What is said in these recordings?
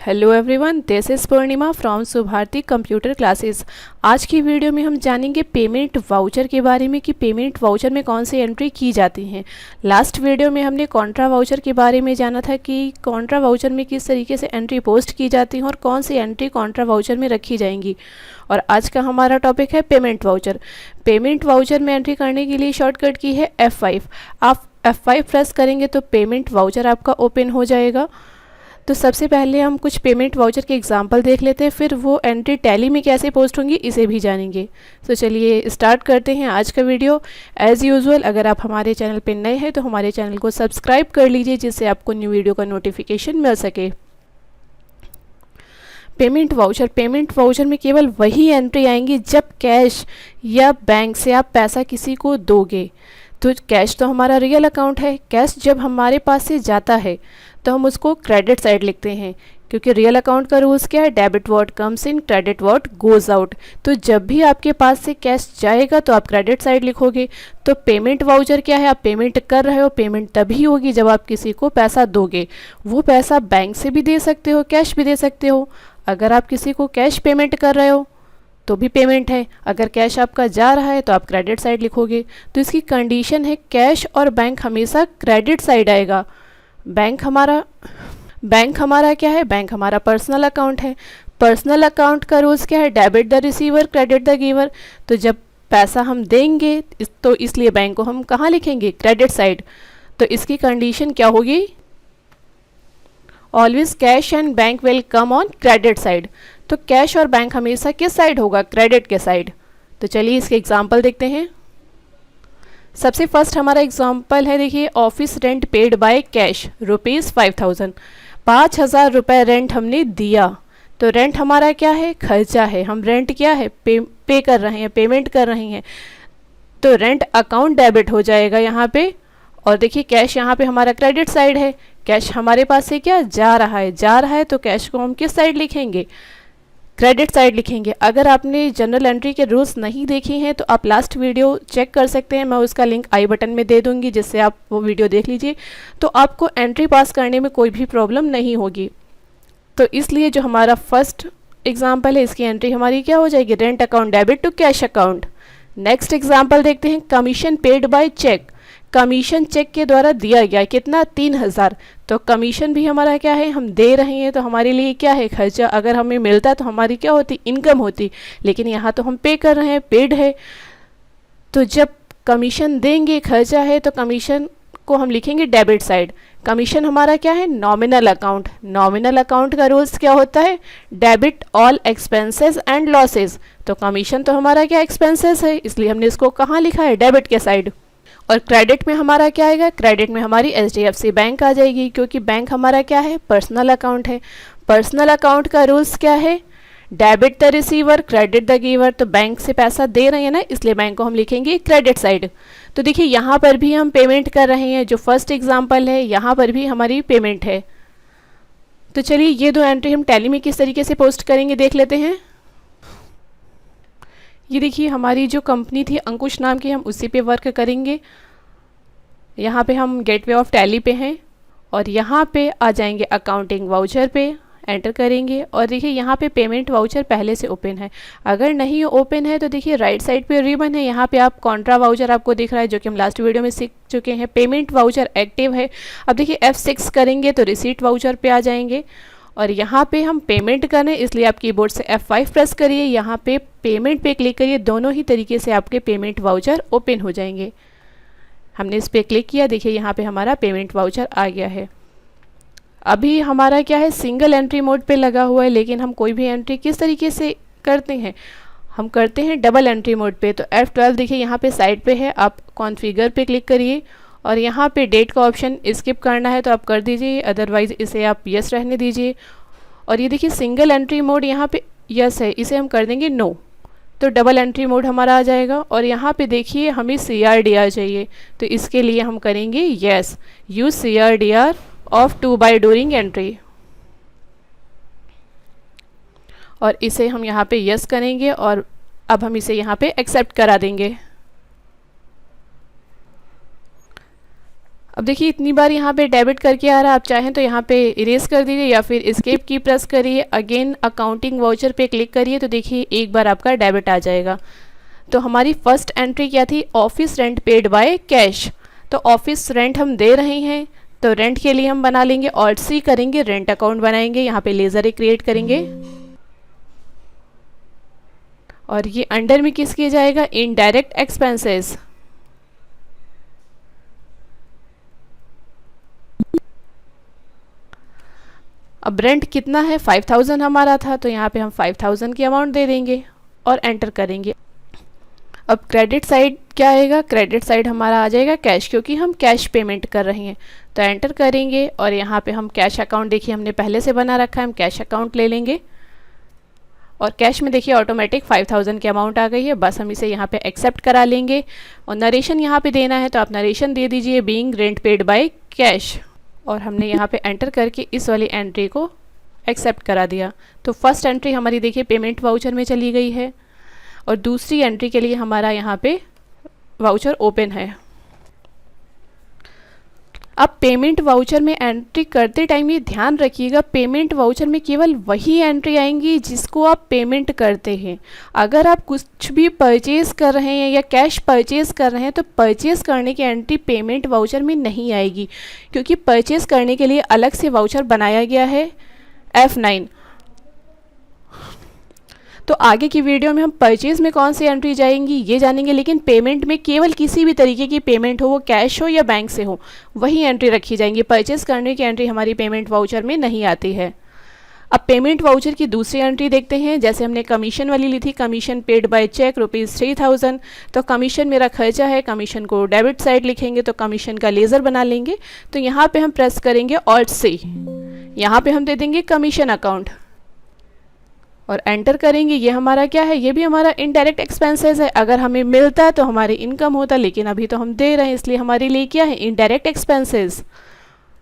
Hello everyone, this is Purnima from Subharti computer classes. आज की video में हम जानेंगे पेमेंट वाउचर के बारे में कि पेमेंट वाउचर में कौन सी एंट्री की जाती हैं। लास्ट वीडियो में हमने कॉन्ट्रा वाउचर के बारे में जाना था कि कॉन्ट्रा वाउचर में किस तरीके से एंट्री पोस्ट की जाती है और कौन सी एंट्री कॉन्ट्रा वाउचर में रखी जाएंगी। और आज का हमारा टॉपिक है पेमेंट वाउचर। पेमेंट वाउचर में एंट्री करने के लिए शॉर्टकट की है F5। आप F5 प्रेस करेंगे तो पेमेंट वाउचर आपका ओपन हो जाएगा। तो सबसे पहले हम कुछ पेमेंट वाउचर के एग्जांपल देख लेते हैं, फिर वो एंट्री टैली में कैसे पोस्ट होंगी इसे भी जानेंगे। तो चलिए स्टार्ट करते हैं आज का वीडियो। एज़ यूजुअल अगर आप हमारे चैनल पर नए हैं तो हमारे चैनल को सब्सक्राइब कर लीजिए जिससे आपको न्यू वीडियो का नोटिफिकेशन मिल सके। पेमेंट वाउचर में केवल वही एंट्री आएंगी जब कैश या बैंक से आप पैसा किसी को दोगे। तो कैश तो हमारा रियल अकाउंट है, कैश जब हमारे पास से जाता है तो हम उसको क्रेडिट साइड लिखते हैं, क्योंकि रियल अकाउंट का रूल्स क्या है, debit what comes in credit what goes out. तो जब भी आपके पास से कैश जाएगा तो आप क्रेडिट साइड लिखोगे। तो पेमेंट वाउचर क्या है, आप पेमेंट कर रहे हो, पेमेंट तभी होगी जब आप किसी को पैसा दोगे। वो पैसा बैंक से भी दे सकते हो, कैश भी दे सकते हो। अगर आप किसी को कैश पेमेंट कर रहे हो तो भी पेमेंट है, अगर कैश आपका जा रहा है तो आप क्रेडिट साइड लिखोगे। तो इसकी कंडीशन है कैश और बैंक हमेशा क्रेडिट साइड आएगा। बैंक हमारा क्या है, बैंक हमारा पर्सनल अकाउंट है। पर्सनल अकाउंट का रूल्स क्या है, debit the receiver credit the giver. तो जब पैसा हम देंगे तो इसलिए बैंक को हम कहाँ लिखेंगे, क्रेडिट साइड। तो इसकी कंडीशन क्या होगी, always cash and bank will come on credit side. तो कैश और बैंक हमेशा किस साइड होगा, क्रेडिट के साइड। तो चलिए इसके एग्जांपल देखते हैं। सबसे फर्स्ट हमारा एग्जांपल है, देखिए office rent paid by cash ₹5000। 5000 रुपये रेंट हमने दिया। तो रेंट हमारा क्या है, खर्चा है। हम रेंट क्या है, पे कर रहे हैं, पेमेंट कर रहे हैं। तो रेंट अकाउंट डेबिट हो जाएगा यहाँ पे। और देखिए कैश यहाँ पे हमारा क्रेडिट साइड है, कैश हमारे पास से क्या जा रहा है, तो कैश को हम किस साइड लिखेंगे, क्रेडिट साइड लिखेंगे। अगर आपने जनरल एंट्री के रूल्स नहीं देखे हैं तो आप लास्ट वीडियो चेक कर सकते हैं, मैं उसका लिंक आई बटन में दे दूंगी जिससे आप वो वीडियो देख लीजिए। तो आपको एंट्री पास करने में कोई भी प्रॉब्लम नहीं होगी। तो इसलिए जो हमारा फर्स्ट एग्जाम्पल है इसकी एंट्री हमारी क्या हो जाएगी, rent account debit to cash account. Next example देखते हैं, commission paid by cheque. Commission cheque के द्वारा दिया गया कितना, 3000। तो कमीशन भी हमारा क्या है, हम दे रहे हैं तो हमारे लिए क्या है, खर्चा। अगर हमें मिलता तो हमारी क्या होती, इनकम होती। लेकिन यहाँ तो हम पे कर रहे हैं, पेड है। तो जब कमीशन देंगे, खर्चा है, तो कमीशन को हम लिखेंगे डेबिट साइड। कमीशन हमारा क्या है, नॉमिनल अकाउंट। नॉमिनल अकाउंट का रूल्स क्या होता है, debit all expenses and losses. तो कमीशन तो हमारा क्या, एक्सपेंसेस है, इसलिए हमने इसको कहाँ लिखा है, डेबिट के साइड। और क्रेडिट में हमारा क्या आएगा, क्रेडिट में हमारी HDFC बैंक आ जाएगी, क्योंकि बैंक हमारा क्या है, पर्सनल अकाउंट है। पर्सनल अकाउंट का रूल्स क्या है, debit the receiver credit the giver. तो बैंक से पैसा दे रहे हैं ना, इसलिए बैंक को हम लिखेंगे क्रेडिट साइड। तो देखिए यहाँ पर भी हम पेमेंट कर रहे हैं, जो फर्स्ट एग्जाम्पल है यहाँ पर भी हमारी पेमेंट है। तो चलिए ये दो एंट्री हम टैली में किस तरीके से पोस्ट करेंगे देख लेते हैं। ये देखिए हमारी जो कंपनी थी अंकुश नाम की, हम उसी पे वर्क करेंगे। यहाँ पे हम गेटवे ऑफ टैली पे हैं और यहाँ पे आ जाएंगे अकाउंटिंग वाउचर पे, एंटर करेंगे। और देखिए यहाँ पे पेमेंट वाउचर पहले से ओपन है। अगर नहीं ओपन है तो देखिए राइट साइड पे रिबन है, यहाँ पे आप कॉन्ट्रा वाउचर आपको दिख रहा है, जो कि हम लास्ट वीडियो में सीख चुके हैं। पेमेंट वाउचर एक्टिव है। अब देखिए F6 करेंगे तो रिसीट वाउचर पे आ जाएंगे और यहाँ पे हम पेमेंट करें, इसलिए आप कीबोर्ड से F5 प्रेस करिए, यहाँ पे पेमेंट पे क्लिक करिए। दोनों ही तरीके से आपके पेमेंट वाउचर ओपन हो जाएंगे। हमने इस पर क्लिक किया, देखिए यहाँ पे हमारा पेमेंट वाउचर आ गया है। अभी हमारा क्या है, सिंगल एंट्री मोड पे लगा हुआ है, लेकिन हम कोई भी एंट्री किस तरीके से करते हैं, हम करते हैं डबल एंट्री मोड पे। तो F12 देखिए यहाँ पे साइड पे है, आप कॉन्फ़िगर पे क्लिक करिए और यहाँ पे डेट का ऑप्शन स्किप करना है तो आप कर दीजिए, अदरवाइज़ इसे आप यस रहने दीजिए। और ये देखिए सिंगल एंट्री मोड यहाँ पे यस है, इसे हम कर देंगे नो। तो डबल एंट्री मोड हमारा आ जाएगा। और यहाँ पे देखिए हमें CRDR चाहिए, तो इसके लिए हम करेंगे yes, use CRDR of to by during entry. और इसे हम यहाँ पे यस करेंगे और अब हम इसे यहाँ पे एक्सेप्ट करा देंगे। अब देखिए इतनी बार यहाँ पे डेबिट करके आ रहा है, आप चाहें तो यहाँ पे इरेज कर दीजिए या फिर एस्केप की प्रेस करिए, अगेन अकाउंटिंग वाउचर पे क्लिक करिए तो देखिए एक बार आपका डेबिट आ जाएगा। तो हमारी फर्स्ट एंट्री क्या थी, office rent paid by cash. तो ऑफिस रेंट हम दे रहे हैं तो रेंट के लिए हम बना लेंगे ऑल्ट सी करेंगे, रेंट अकाउंट बनाएंगे, यहाँ पे लेजर क्रिएट करेंगे और ये अंडर में किस किया जाएगा, इनडायरेक्ट एक्सपेंसेस। अब रेंट कितना है, 5000 हमारा था तो यहाँ पे हम 5000 की अमाउंट दे देंगे और एंटर करेंगे। अब क्रेडिट साइड क्या आएगा, क्रेडिट साइड हमारा आ जाएगा कैश, क्योंकि हम कैश पेमेंट कर रहे हैं। तो एंटर करेंगे और यहाँ पे हम कैश अकाउंट, देखिए हमने पहले से बना रखा है, हम कैश अकाउंट ले लेंगे और कैश में देखिए ऑटोमेटिक 5000 की अमाउंट आ गई है। बस हम इसे यहाँ पे एक्सेप्ट करा लेंगे और नरेशन यहाँ पे देना है तो आप नरेशन दे दीजिए, being rent paid by cash, और हमने यहाँ पे एंटर करके इस वाली एंट्री को एक्सेप्ट करा दिया। तो फर्स्ट एंट्री हमारी देखिए पेमेंट वाउचर में चली गई है और दूसरी एंट्री के लिए हमारा यहाँ पे वाउचर ओपन है। अब पेमेंट वाउचर में एंट्री करते टाइम ये ध्यान रखिएगा, पेमेंट वाउचर में केवल वही एंट्री आएंगी जिसको आप पेमेंट करते हैं। अगर आप कुछ भी परचेज़ कर रहे हैं या कैश परचेज़ कर रहे हैं तो परचेज़ करने की एंट्री पेमेंट वाउचर में नहीं आएगी, क्योंकि परचेज़ करने के लिए अलग से वाउचर बनाया गया है F9। तो आगे की वीडियो में हम परचेज़ में कौन सी एंट्री जाएंगी ये जानेंगे, लेकिन पेमेंट में केवल किसी भी तरीके की पेमेंट हो, वो कैश हो या बैंक से हो, वही एंट्री रखी जाएंगी। परचेज़ करने की एंट्री हमारी पेमेंट वाउचर में नहीं आती है। अब पेमेंट वाउचर की दूसरी एंट्री देखते हैं। जैसे हमने कमीशन वाली ली थी, कमीशन पेड बाय चेक ₹3000, तो कमीशन मेरा खर्चा है, कमीशन को डेबिट साइड लिखेंगे तो कमीशन का लेज़र बना लेंगे। तो यहाँ पे हम प्रेस करेंगे ऑल्ट सी, यहाँ पे हम दे देंगे कमीशन अकाउंट और एंटर करेंगे। ये हमारा क्या है, ये भी हमारा इनडायरेक्ट एक्सपेंसेस है। अगर हमें मिलता है तो हमारी इनकम होता, लेकिन अभी तो हम दे रहे हैं इसलिए हमारे लिए क्या है, इनडायरेक्ट एक्सपेंसेस,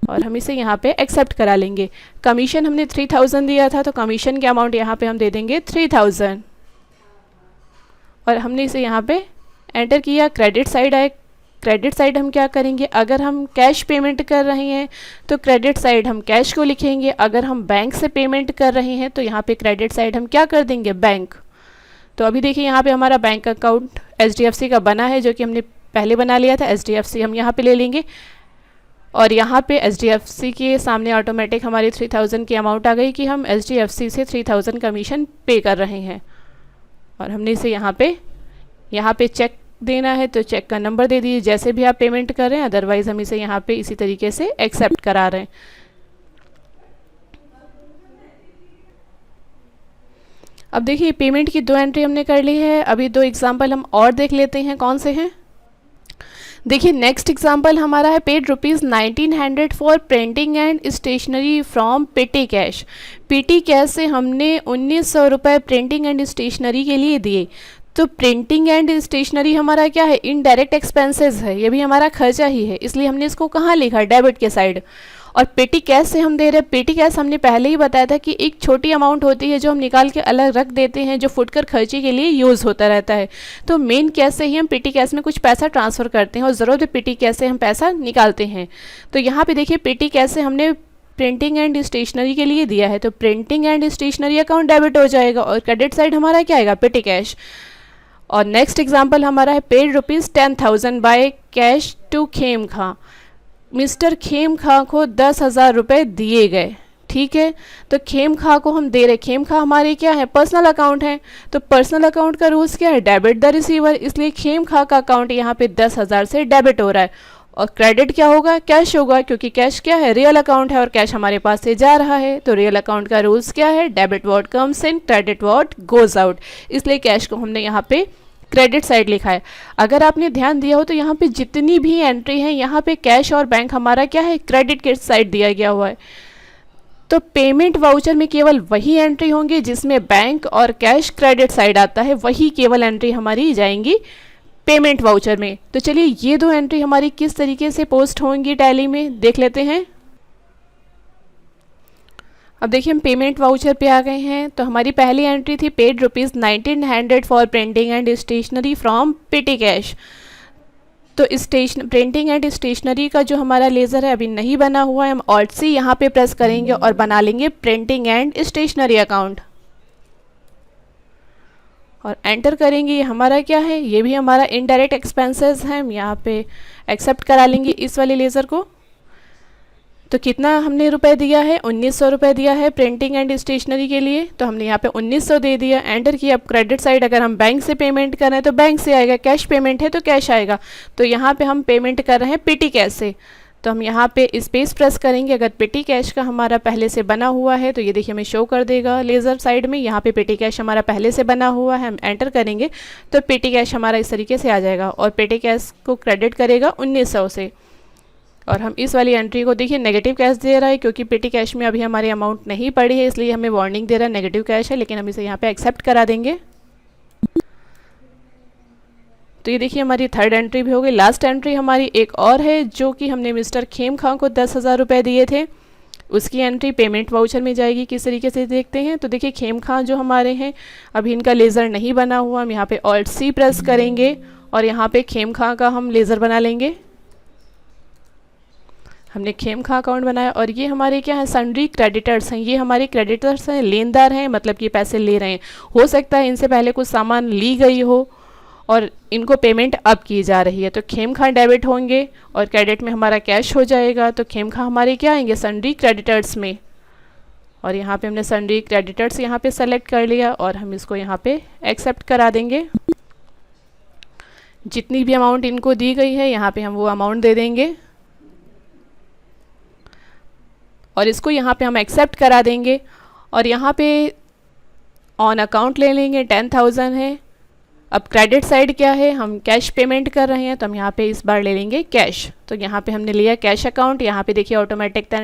और हम इसे यहाँ पे एक्सेप्ट करा लेंगे। कमीशन हमने 3000 दिया था तो कमीशन के अमाउंट यहाँ पे हम दे देंगे 3000 और हमने इसे यहाँ पे एंटर किया। क्रेडिट साइड आए, क्रेडिट साइड हम क्या करेंगे, अगर हम कैश पेमेंट कर रहे हैं तो क्रेडिट साइड हम कैश को लिखेंगे, अगर हम बैंक से पेमेंट कर रहे हैं तो यहाँ पे क्रेडिट साइड हम क्या कर देंगे, बैंक। तो अभी देखिए यहाँ पे हमारा बैंक अकाउंट HDFC का बना है, जो कि हमने पहले बना लिया था। HDFC हम यहाँ पे ले लेंगे और यहाँ पे HDFC के सामने ऑटोमेटिक हमारी 3000 की अमाउंट आ गई कि हम HDFC से 3000 कमीशन पे कर रहे हैं और हमने इसे यहाँ पे चेक देना है तो चेक का नंबर दे दीजिए, जैसे भी आप पेमेंट कर रहे हैं। अदरवाइज हम इसे यहाँ पे इसी तरीके से एक्सेप्ट करा रहे हैं। अब देखिए पेमेंट की 2 एंट्री हमने कर ली है। अभी 2 एग्जांपल हम और देख लेते हैं कौन से हैं। देखिए नेक्स्ट एग्जांपल हमारा है paid ₹1900 for printing and stationery from petty cash. Petty cash से हमने 1900 रुपये प्रिंटिंग एंड स्टेशनरी के लिए दिए। तो प्रिंटिंग एंड स्टेशनरी हमारा क्या है, इनडायरेक्ट एक्सपेंसेस है, ये भी हमारा खर्चा ही है, इसलिए हमने इसको कहाँ लिखा, डेबिट के साइड। और पेटी कैश से हम दे रहे हैं, पेटी कैश हमने पहले ही बताया था कि एक छोटी अमाउंट होती है जो हम निकाल के अलग रख देते हैं, जो फुटकर खर्चे के लिए यूज़ होता रहता है। तो मेन कैश से ही हम पेटी कैश में कुछ पैसा ट्रांसफ़र करते हैं और ज़रूरत पेटी कैश से हम पैसा निकालते हैं। तो यहाँ पे देखिए पेटी कैश से हमने प्रिंटिंग एंड स्टेशनरी के लिए दिया है, तो printing and stationery account debit हो जाएगा और क्रेडिट साइड हमारा क्या आएगा, पेटी कैश। और नेक्स्ट एग्जांपल हमारा है paid ₹10,000 by cash to Khem Khan. Mister Khem Khan को 10,000 रुपये दिए गए, ठीक है। तो खेम खां को हम दे रहे, खेम खां हमारे क्या है, पर्सनल अकाउंट है। तो पर्सनल अकाउंट का रूल्स क्या है, डेबिट द रिसीवर, इसलिए खेम खां का अकाउंट यहाँ पे 10,000 से डेबिट हो रहा है। और क्रेडिट क्या होगा, कैश होगा, क्योंकि कैश क्या है, रियल अकाउंट है और कैश हमारे पास से जा रहा है। तो रियल अकाउंट का रूल्स क्या है, debit what comes in, credit what goes out, इसलिए कैश को हमने यहाँ पे क्रेडिट साइड लिखा है। अगर आपने ध्यान दिया हो तो यहाँ पे जितनी भी एंट्री है यहाँ पे कैश और बैंक हमारा क्या है, क्रेडिट के साइड दिया गया हुआ है। तो पेमेंट वाउचर में केवल वही एंट्री होंगी जिसमें बैंक और कैश क्रेडिट साइड आता है, वही केवल एंट्री हमारी जाएंगी पेमेंट वाउचर में। तो चलिए ये 2 एंट्री हमारी किस तरीके से पोस्ट होंगी टैली में देख लेते हैं। अब देखिए हम पेमेंट वाउचर पे आ गए हैं। तो हमारी पहली एंट्री थी paid ₹1900 for printing and stationery from petty cash. तो प्रिंटिंग एंड स्टेशनरी का जो हमारा लेज़र है अभी नहीं बना हुआ है, हम ऑल्ट सी यहाँ पे प्रेस करेंगे और बना लेंगे प्रिंटिंग एंड स्टेशनरी अकाउंट और एंटर करेंगे। ये हमारा क्या है, ये भी हमारा इनडायरेक्ट एक्सपेंसेस है, हम यहाँ पे एक्सेप्ट करा लेंगे इस वाले लेज़र को। तो कितना हमने रुपए दिया है, 1900 रुपये दिया है प्रिंटिंग एंड स्टेशनरी के लिए, तो हमने यहाँ पे 1900 दे दिया, एंटर किया। अब क्रेडिट साइड अगर हम बैंक से पेमेंट कर रहे हैं तो बैंक से आएगा, कैश पेमेंट है तो कैश आएगा। तो यहाँ पे हम पेमेंट कर रहे हैं पेटी कैश से, तो हम यहाँ पे स्पेस प्रेस करेंगे। अगर पेटी कैश का हमारा पहले से बना हुआ है तो ये देखिए हमें शो कर देगा लेज़र साइड में, यहाँ पे पेटी कैश हमारा पहले से बना हुआ है, हम एंटर करेंगे तो पेटी कैश हमारा इस तरीके से आ जाएगा और पेटी कैश को क्रेडिट करेगा 1900 से। और हम इस वाली एंट्री को देखिए नेगेटिव कैश दे रहा है क्योंकि पेटी कैश में अभी हमारी अमाउंट नहीं पड़ी है, इसलिए हमें वार्निंग दे रहा है नेगेटिव कैश है, लेकिन हम इसे यहाँ पे एक्सेप्ट करा देंगे। तो ये देखिए हमारी थर्ड एंट्री भी हो गई। लास्ट एंट्री हमारी एक और है जो कि हमने मिस्टर खेम खां को 10,000 रुपये दिए थे, उसकी एंट्री पेमेंट वाउचर में जाएगी। किस तरीके से देखते हैं, तो देखिए खेम खां जो हमारे हैं अभी इनका लेज़र नहीं बना हुआ, हम यहाँ पे ऑल्ट सी प्रेस करेंगे और यहाँ पे खेम खां का हम लेज़र बना लेंगे। हमने खेम खां अकाउंट बनाया और ये हमारे क्या है, सन्ड्री क्रेडिटर्स हैं, ये हमारे क्रेडिटर्स हैं, लेनदार हैं, मतलब कि पैसे ले रहे हैं। हो सकता है इनसे पहले कुछ सामान ली गई हो और इनको पेमेंट अब की जा रही है, तो खेम खां डेबिट होंगे और क्रेडिट में हमारा कैश हो जाएगा। तो खेम खां हमारे क्या आएंगे, सन्ड्री क्रेडिटर्स में, और यहाँ पे हमने सन्ड्री क्रेडिटर्स यहाँ पे सेलेक्ट कर लिया और हम इसको यहाँ पे एक्सेप्ट करा देंगे। जितनी भी अमाउंट इनको दी गई है यहाँ पे हम वो अमाउंट दे देंगे और इसको यहाँ पे हम एक्सेप्ट करा देंगे। और यहाँ पे ऑन अकाउंट ले लेंगे, 10,000 है। अब क्रेडिट साइड क्या है, हम कैश पेमेंट कर रहे हैं तो हम यहाँ पे इस बार ले लेंगे कैश। तो यहाँ पे हमने लिया कैश अकाउंट, यहाँ पे देखिए ऑटोमेटिक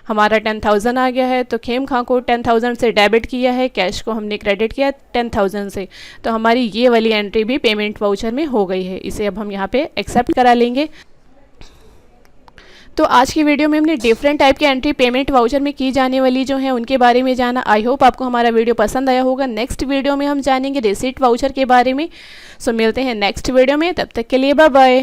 हमारा 10,000 आ गया है। तो खेम खां को 10,000 से डेबिट किया है, कैश को हमने क्रेडिट किया 10,000 से। तो हमारी ये वाली एंट्री भी पेमेंट वाउचर में हो गई है, इसे अब हम यहाँ पे एक्सेप्ट करा लेंगे। तो आज की वीडियो में हमने डिफरेंट टाइप के एंट्री पेमेंट वाउचर में की जाने वाली जो है उनके बारे में जाना। आई होप आपको हमारा वीडियो पसंद आया होगा। नेक्स्ट वीडियो में हम जानेंगे रिसीट वाउचर के बारे में। सो मिलते हैं नेक्स्ट वीडियो में, तब तक के लिए बाय बाय।